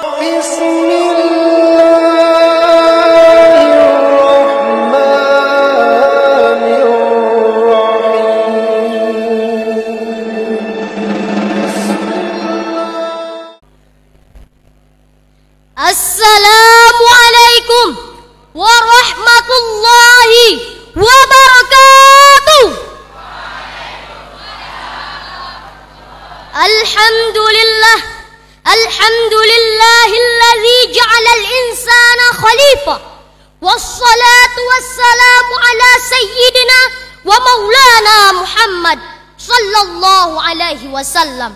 Assalamualaikum warahmatullahi wabarakatuh. Alhamdulillahilladzi ja'alal insana khalifah. Wassalatu wassalamu ala sayyidina wa maulana Muhammad sallallahu alaihi wasallam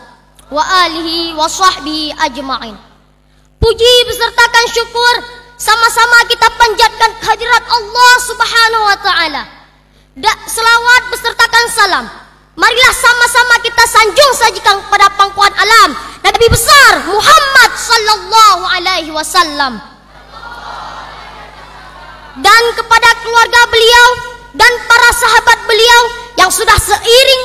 wa alihi wa sahbihi ajma'in. Puji besertakan syukur sama-sama kita panjatkan kehadirat Allah Subhanahu wa taala. Selawat besertakan salam, marilah sama-sama kita sanjung sajikan kepada pangkuan alam Nabi besar Muhammad sallallahu alaihi wasallam dan kepada keluarga beliau dan para sahabat beliau yang sudah seiring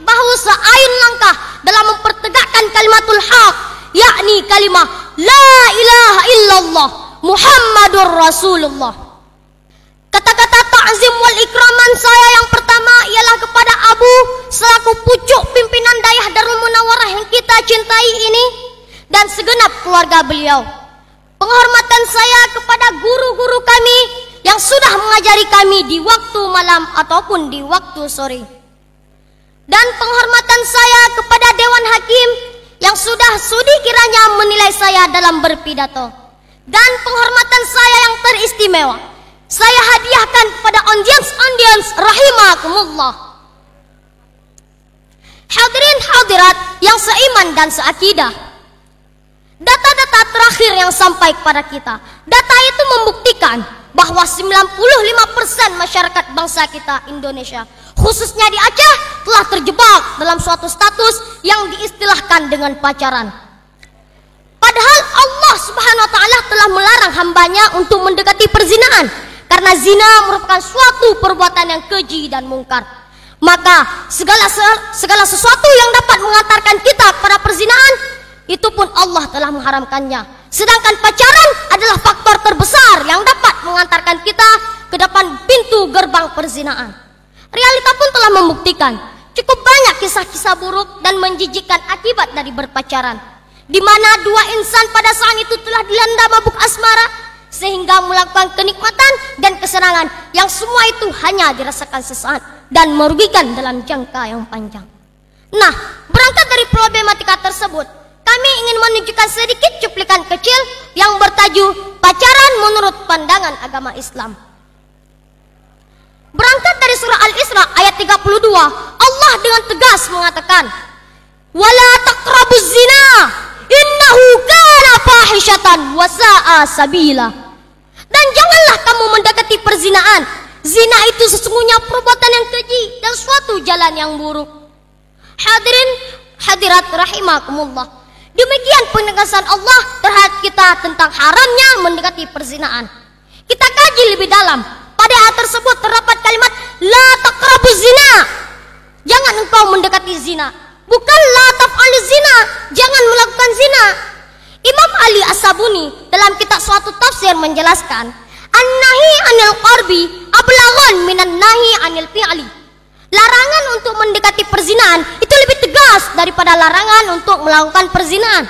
bahu seayun langkah dalam mempertegakkan kalimatul haq, yakni kalimah la ilaha illallah Muhammadur Rasulullah. Kata-kata ta'zim wal ikraman saya yang pertama ialah kepada Abu selaku pucuk pimpinan Dayah Darul Munawwarah yang kita cintai ini dan segenap keluarga beliau. Penghormatan saya kepada guru-guru kami yang sudah mengajari kami di waktu malam ataupun di waktu sore. Dan penghormatan saya kepada Dewan Hakim yang sudah sudi kiranya menilai saya dalam berpidato. Dan penghormatan saya yang teristimewa saya hadiahkan kepada audiens rahimakumullah. Hadirin hadirat yang seiman dan seakidah. Data-data terakhir yang sampai kepada kita, data itu membuktikan bahwa 95% masyarakat bangsa kita Indonesia, khususnya di Aceh, telah terjebak dalam suatu status yang diistilahkan dengan pacaran. Padahal Allah Subhanahu wa taala telah melarang hambanya untuk mendekati perzinaan, karena zina merupakan suatu perbuatan yang keji dan mungkar. Maka segala sesuatu yang dapat mengantarkan kita pada perzinaan, itu pun Allah telah mengharamkannya. Sedangkan pacaran adalah faktor terbesar yang dapat mengantarkan kita ke depan pintu gerbang perzinaan. Realita pun telah membuktikan cukup banyak kisah-kisah buruk dan menjijikkan akibat dari berpacaran, di mana dua insan pada saat itu telah dilanda mabuk asmara sehingga melakukan kenikmatan dan kesenangan yang semua itu hanya dirasakan sesaat dan merugikan dalam jangka yang panjang. Nah, berangkat dari problematika tersebut, kami ingin menunjukkan sedikit cuplikan kecil yang bertajuk Pacaran Menurut Pandangan Agama Islam. Berangkat dari surah Al-Isra ayat 32, Allah dengan tegas mengatakan, "Wala taqrabuz zina, innahu kana fahishatan wa sa'a sabila." Dan janganlah kamu mendekati perzinaan. Zina itu sesungguhnya perbuatan yang keji dan suatu jalan yang buruk. Hadirin hadirat rahimakumullah. Demikian penegasan Allah terhadap kita tentang haramnya mendekati perzinaan. Kita kaji lebih dalam. Pada ayat tersebut terdapat kalimat la taqrabuz zina. Jangan engkau mendekati zina. Bukan la taf'aluz zina, jangan melakukan zina. Imam Ali As-Sabuni dalam kitab suatu tafsir menjelaskan, an-nahi anil qarbi ablaghan minan nahi anil fi'li. Larangan untuk mendekati perzinaan itu lebih tegas daripada larangan untuk melakukan perzinaan.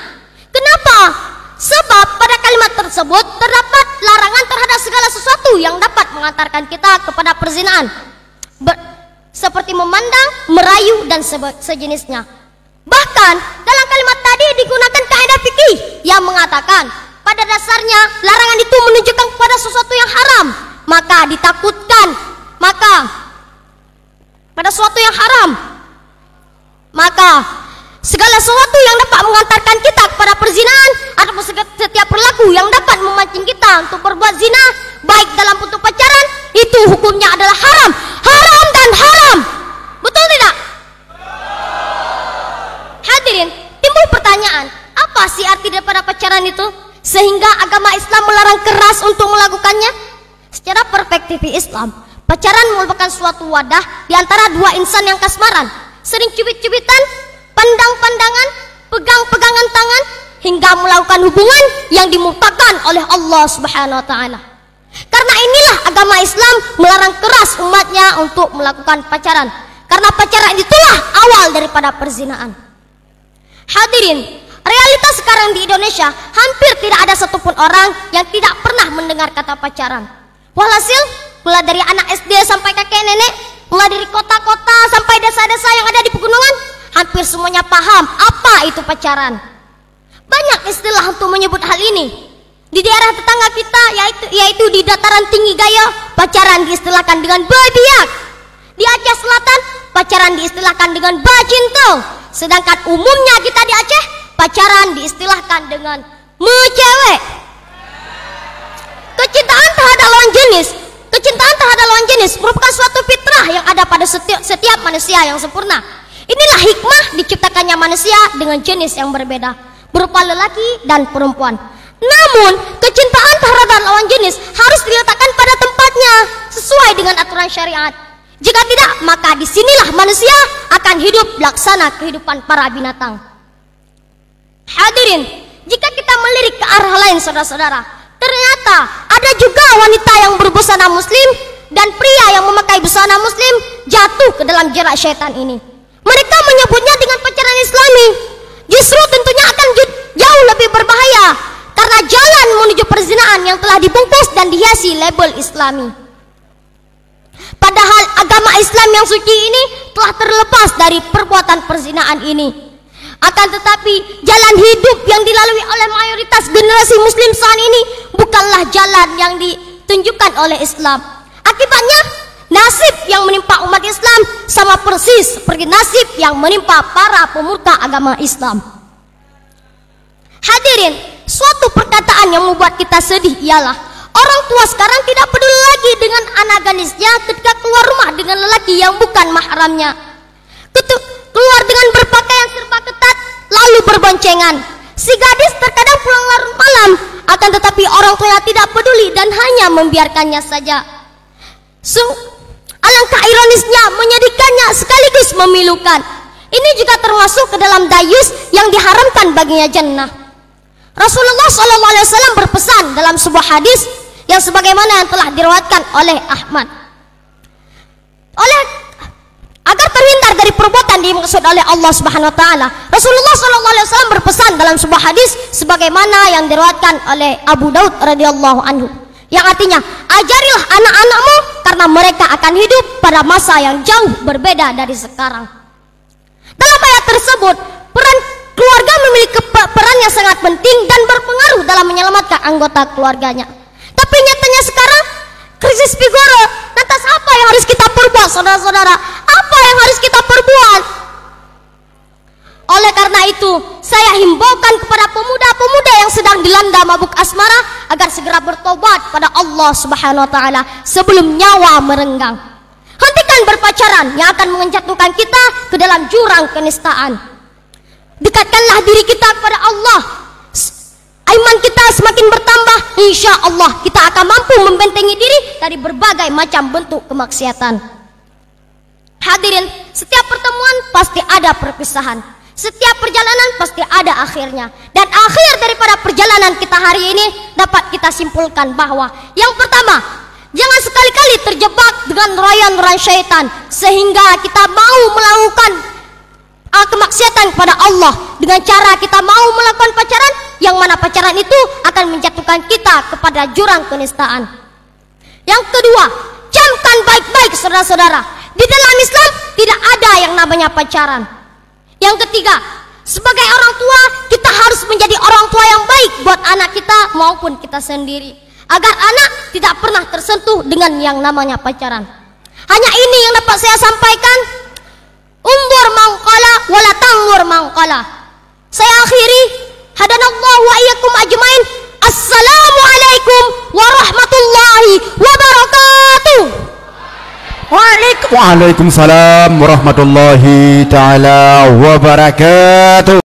Kenapa? Sebab pada kalimat tersebut terdapat larangan terhadap segala sesuatu yang dapat mengantarkan kita kepada perzinaan, seperti memandang, merayu, dan sejenisnya. Bahkan dalam kalimat tadi digunakan kaidah fikih yang mengatakan pada dasarnya larangan itu menunjukkan kepada sesuatu yang haram, maka ditakutkan, pada sesuatu yang haram, maka segala sesuatu yang dapat mengantarkan kita kepada perzinaan atau setiap perilaku yang dapat memancing kita untuk berbuat zina, baik dalam bentuk pacaran, itu hukumnya adalah haram, haram dan haram. Betul tidak? Hadirin, timbul pertanyaan, apa sih arti daripada pacaran itu sehingga agama Islam melarang keras untuk melakukannya? Secara perspektif Islam, pacaran merupakan suatu wadah di antara dua insan yang kasmaran, sering cubit-cubitan, pandang-pandangan, pegang-pegangan tangan, hingga melakukan hubungan yang dimurtakan oleh Allah Subhanahu wa taala. Karena inilah agama Islam melarang keras umatnya untuk melakukan pacaran. Karena pacaran itulah awal daripada perzinahan. Hadirin, realitas sekarang di Indonesia hampir tidak ada satupun orang yang tidak pernah mendengar kata pacaran. Walhasil, mulai dari anak SD sampai kakek nenek, mulai dari kota-kota sampai desa-desa yang ada di pegunungan, hampir semuanya paham apa itu pacaran. Banyak istilah untuk menyebut hal ini. Di daerah tetangga kita, yaitu di dataran tinggi Gayo, pacaran diistilahkan dengan babiak. Di Aceh Selatan, pacaran diistilahkan dengan bacinto. Sedangkan umumnya kita di Aceh, pacaran diistilahkan dengan mecewek. Kecintaan terhadap lawan jenis merupakan suatu fitrah yang ada pada setiap manusia yang sempurna. Inilah hikmah diciptakannya manusia dengan jenis yang berbeda, berupa lelaki dan perempuan. Namun, kecintaan terhadap lawan jenis harus diletakkan pada tempatnya sesuai dengan aturan syariat. Jika tidak, maka disinilah manusia akan hidup laksana kehidupan para binatang. Hadirin, jika kita melirik ke arah lain, saudara-saudara, ternyata ada juga wanita yang berbusana muslim dan pria yang memakai busana muslim jatuh ke dalam jerat syaitan ini. Mereka menyebutnya dengan pacaran islami. Justru tentunya akan jauh lebih berbahaya karena jalan menuju perzinahan yang telah dibungkus dan dihiasi label islami. Padahal agama Islam yang suci ini telah terlepas dari perbuatan perzinahan ini. Akan tetapi jalan hidup yang dilalui oleh mayoritas generasi muslim saat ini bukanlah jalan yang ditunjukkan oleh Islam. Akibatnya nasib yang menimpa umat Islam sama persis seperti nasib yang menimpa para pemurka agama Islam. Hadirin, suatu perkataan yang membuat kita sedih ialah orang tua sekarang tidak peduli lagi dengan anak gadisnya ketika keluar rumah dengan lelaki yang bukan mahramnya. Keluar dengan berpakaian serba ketat lalu berboncengan. Si gadis terkadang pulang larut malam, akan tetapi orang tuanya tidak peduli dan hanya membiarkannya saja. Alangkah ironisnya, menyedihkannya sekaligus memilukan. Ini juga termasuk ke dalam dayus yang diharamkan baginya jannah. Rasulullah SAW berpesan dalam sebuah hadis yang sebagaimana yang telah diriwayatkan oleh Ahmad. Agar terhindar dari perbuatan dimaksud oleh Allah Subhanahu wa taala, Rasulullah SAW berpesan dalam sebuah hadis sebagaimana yang diriwayatkan oleh Abu Daud radhiyallahu anhu, yang artinya, ajarilah anak-anakmu karena mereka akan hidup pada masa yang jauh berbeda dari sekarang. Dalam ayat tersebut, peran keluarga memiliki peran yang sangat penting dan berpengaruh dalam menyelamatkan anggota keluarganya. Tapi nyatanya sekarang krisis figura. Lantas apa yang harus kita perbuat, saudara-saudara? Apa yang harus kita perbuat? Oleh karena itu, saya himbaukan kepada pemuda-pemuda yang sedang dilanda mabuk asmara agar segera bertobat pada Allah Subhanahu wa taala sebelum nyawa merenggang. Hentikan berpacaran yang akan menjatuhkan kita ke dalam jurang kenistaan. Dekatkanlah diri kita kepada Allah. Iman kita semakin bertambah, insya Allah kita akan mampu membentengi diri dari berbagai macam bentuk kemaksiatan. Hadirin, setiap pertemuan pasti ada perpisahan. Setiap perjalanan pasti ada akhirnya. Dan akhir daripada perjalanan kita hari ini dapat kita simpulkan bahwa yang pertama, jangan sekali-kali terjebak dengan rayuan syaitan sehingga kita mau melakukan kemaksiatan kepada Allah dengan cara kita mau melakukan pacaran, yang mana pacaran itu akan menjatuhkan kita kepada jurang kenistaan. Yang kedua, camkan baik-baik saudara-saudara, di dalam Islam tidak ada yang namanya pacaran. Yang ketiga, sebagai orang tua kita harus menjadi orang tua yang baik buat anak kita maupun kita sendiri, agar anak tidak pernah tersentuh dengan yang namanya pacaran. Hanya ini yang dapat saya sampaikan. Undur mangqala wala tangur mangqala. Saya akhiri, hadanallahu wa iyyakum ajmain. Assalamualaikum warahmatullahi wabarakatuh. Waalaikumsalam warahmatullahi taala wabarakatuh.